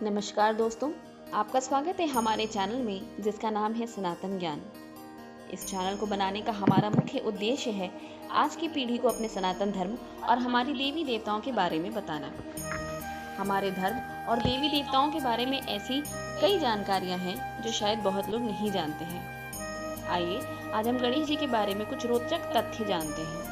नमस्कार दोस्तों, आपका स्वागत है हमारे चैनल में जिसका नाम है सनातन ज्ञान। इस चैनल को बनाने का हमारा मुख्य उद्देश्य है आज की पीढ़ी को अपने सनातन धर्म और हमारी देवी देवताओं के बारे में बताना। हमारे धर्म और देवी देवताओं के बारे में ऐसी कई जानकारियां हैं जो शायद बहुत लोग नहीं जानते हैं। आइए आज हम गणेश जी के बारे में कुछ रोचक तथ्य जानते हैं।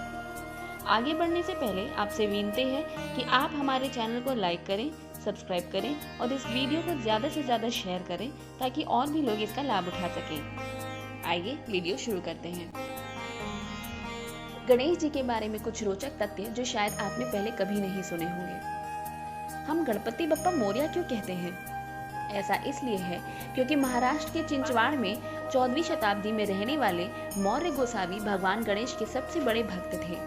आगे बढ़ने से पहले आपसे विनती है कि आप हमारे चैनल को लाइक करें, सब्सक्राइब करें और इस वीडियो को ज़्यादा से ज़्यादा शेयर करें ताकि और भी लोग इसका लाभ उठा सकें। आइए वीडियो शुरू करते हैं। गणेश जी के बारे में कुछ रोचक तथ्य जो शायद आपने पहले कभी नहीं सुने होंगे। हम गणपति बप्पा मोरया क्यों कहते हैं? ऐसा इसलिए है क्योंकि महाराष्ट्र के चिंचवाड़ में 14वीं शताब्दी में रहने वाले मौर्य गोसावी भगवान गणेश के सबसे बड़े भक्त थे।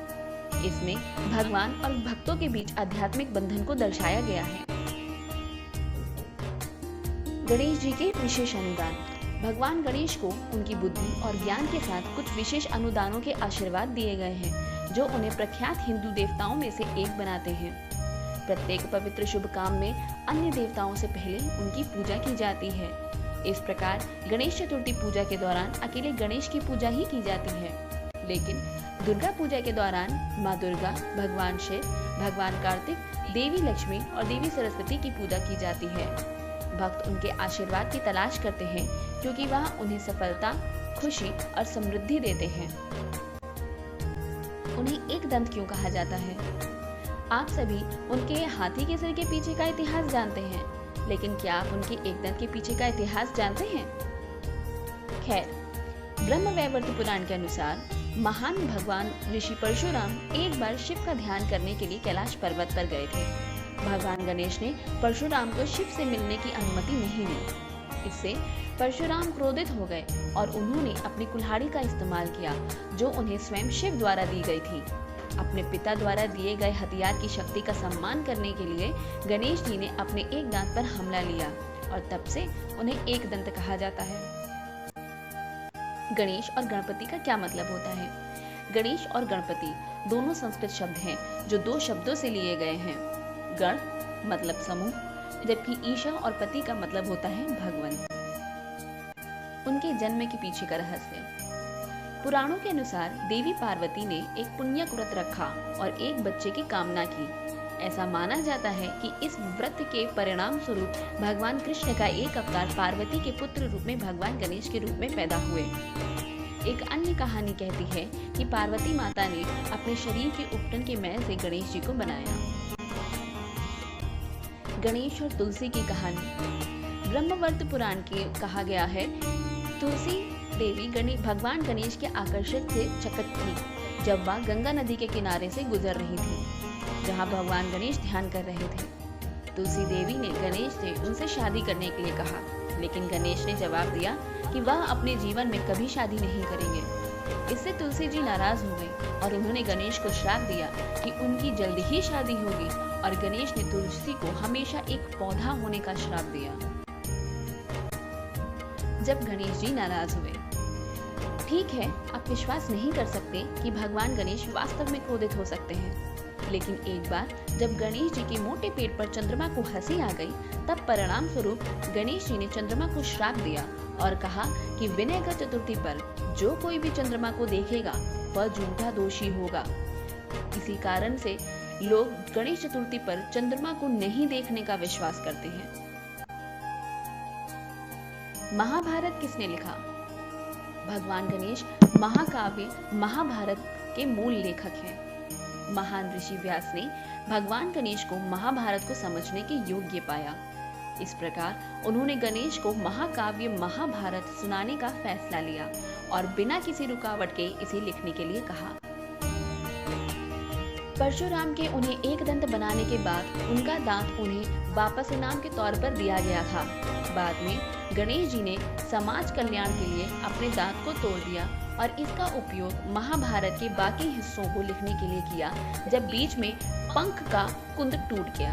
इसमें भगवान और भक्तों के बीच आध्यात्मिक बंधन को दर्शाया गया है। गणेश जी के विशेष अनुदान। भगवान गणेश को उनकी बुद्धि और ज्ञान के साथ कुछ विशेष अनुदानों के आशीर्वाद दिए गए हैं जो उन्हें प्रख्यात हिंदू देवताओं में से एक बनाते हैं। प्रत्येक पवित्र शुभ काम में अन्य देवताओं से पहले उनकी पूजा की जाती है। इस प्रकार गणेश चतुर्थी पूजा के दौरान अकेले गणेश की पूजा ही की जाती है, लेकिन दुर्गा पूजा के दौरान माँ दुर्गा, भगवान शिव, भगवान कार्तिक, देवी लक्ष्मी और देवी सरस्वती की पूजा की जाती है। भक्त उनके आशीर्वाद की तलाश करते हैं क्योंकि वह उन्हें सफलता, खुशी और समृद्धि देते हैं। उन्हें एक दंत क्यों कहा जाता है? आप सभी उनके हाथी के सिर के पीछे का इतिहास जानते हैं, लेकिन क्या आप उनके एक दंत के पीछे का इतिहास जानते हैं? खैर, ब्रह्मवैवर्त पुराण के अनुसार महान भगवान ऋषि परशुराम एक बार शिव का ध्यान करने के लिए कैलाश पर्वत पर गए थे। भगवान गणेश ने परशुराम को शिव से मिलने की अनुमति नहीं दी। इससे परशुराम क्रोधित हो गए और उन्होंने अपनी कुल्हाड़ी का इस्तेमाल किया जो उन्हें स्वयं शिव द्वारा दी गई थी। अपने पिता द्वारा दिए गए हथियार की शक्ति का सम्मान करने के लिए गणेश जी ने अपने एक दांत पर हमला लिया और तब से उन्हें एक दंत कहा जाता है। गणेश और गणपति का क्या मतलब होता है? गणेश और गणपति दोनों संस्कृत शब्द हैं जो दो शब्दों से लिए गए हैं। गण मतलब समूह, जबकि ईशा और पति का मतलब होता है भगवान। उनके जन्म के पीछे का रहस्य। पुराणों के अनुसार देवी पार्वती ने एक पुण्यक व्रत रखा और एक बच्चे की कामना की। ऐसा माना जाता है कि इस व्रत के परिणाम स्वरूप भगवान कृष्ण का एक अवतार पार्वती के पुत्र रूप में भगवान गणेश के रूप में पैदा हुए। एक अन्य कहानी कहती है कि पार्वती माता ने अपने शरीर के उपटन के मैल से गणेश जी को बनाया। गणेश और तुलसी की कहानी। ब्रह्मवैवर्त पुराण के कहा गया है, तुलसी देवी भगवान गणेश के आकर्षण से चकित थी जब वह गंगा नदी के किनारे से गुजर रही थी जहां भगवान गणेश ध्यान कर रहे थे। तुलसी देवी ने गणेश से उनसे शादी करने के लिए कहा, लेकिन गणेश ने जवाब दिया कि वह अपने जीवन में कभी शादी नहीं करेंगे। इससे तुलसी जी नाराज हो गई और उन्होंने गणेश को श्राप दिया कि उनकी जल्द ही शादी होगी और गणेश ने तुलसी को हमेशा एक पौधा होने का श्राप दिया। जब गणेश जी नाराज हुए। ठीक है, आप विश्वास नहीं कर सकते कि भगवान गणेश वास्तव में क्रोधित हो सकते हैं, लेकिन एक बार जब गणेश जी के मोटे पेट पर चंद्रमा को हंसी आ गई, तब परिणाम स्वरूप गणेश जी ने चंद्रमा को श्राप दिया और कहा कि विनायक चतुर्थी पर जो कोई भी चंद्रमा को देखेगा वह झूठा दोषी होगा। इसी कारण से लोग गणेश चतुर्थी पर चंद्रमा को नहीं देखने का विश्वास करते हैं। महाभारत किसने लिखा? भगवान गणेश महाकाव्य महाभारत के मूल लेखक हैं। महान ऋषि व्यास ने भगवान गणेश को महाभारत को समझने के योग्य पाया। इस प्रकार उन्होंने गणेश को महाकाव्य महाभारत सुनाने का फैसला लिया और बिना किसी रुकावट के इसे लिखने के लिए कहा। परशुराम के उन्हें एक दंत बनाने के बाद उनका दांत उन्हें वापस इनाम के तौर पर दिया गया था। बाद में गणेश जी ने समाज कल्याण के लिए अपने दांत को तोड़ दिया और इसका उपयोग महाभारत के बाकी हिस्सों को लिखने के लिए किया जब बीच में पंख का कुंद टूट गया।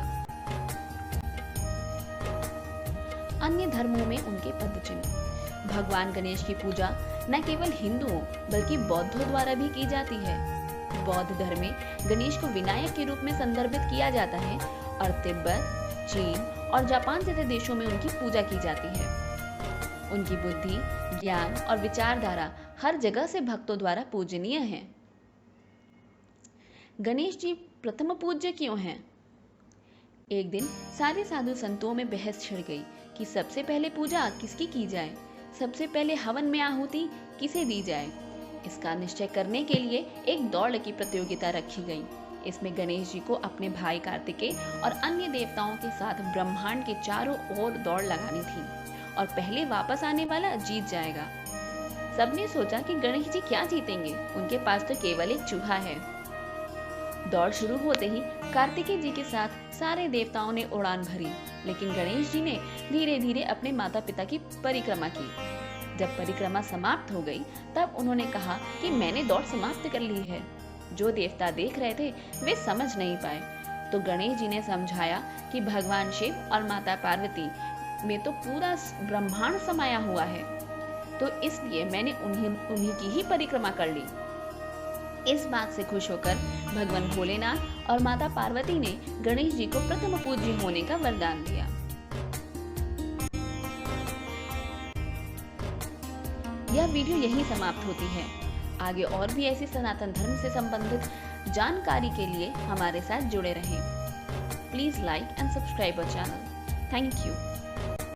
अन्य धर्मों में उनके पदचिन्ह। भगवान गणेश की पूजा न केवल हिंदुओं बल्कि बौद्धों द्वारा भी की जाती है। बौद्ध धर्म में गणेश को विनायक के रूप में संदर्भित किया जाता है और तिब्बत, चीन और जापान जैसे देशों में उनकी पूजा की जाती है। उनकी बुद्धि, ज्ञान और विचारधारा हर जगह से भक्तों द्वारा पूजनीय है। गणेश जी प्रथम पूज्य क्यों हैं? एक दिन सारे साधु संतों में बहस छिड़ गई कि सबसे पहले पूजा किसकी की जाए, सबसे पहले हवन में आहुति किसे दी जाए। इसका निश्चय करने के लिए एक दौड़ की प्रतियोगिता रखी गई। इसमें गणेश जी को अपने भाई कार्तिकेय और अन्य देवताओं के साथ ब्रह्मांड के चारों ओर दौड़ लगानी थी और पहले वापस आने वाला जीत जाएगा। सबने सोचा कि गणेश जी क्या जीतेंगे, उनके पास तो केवल एक चूहा है। दौड़ शुरू होते ही कार्तिकेय जी के साथ सारे देवताओं ने उड़ान भरी, लेकिन गणेश जी ने धीरे धीरे अपने माता पिता की परिक्रमा की। जब परिक्रमा समाप्त हो गई तब उन्होंने कहा कि मैंने दौड़ समाप्त कर ली है। जो देवता देख रहे थे वे समझ नहीं पाए, तो गणेश जी ने समझाया कि भगवान शिव और माता पार्वती में तो पूरा ब्रह्मांड समाया हुआ है, तो इसलिए मैंने उन्हीं की ही परिक्रमा कर ली। इस बात से खुश होकर भगवान भोलेनाथ और माता पार्वती ने गणेश जी को प्रथम पूज्य होने का वरदान दिया। यह वीडियो यहीं समाप्त होती है। आगे और भी ऐसी सनातन धर्म से संबंधित जानकारी के लिए हमारे साथ जुड़े रहें। Please like and subscribe our channel. Thank you.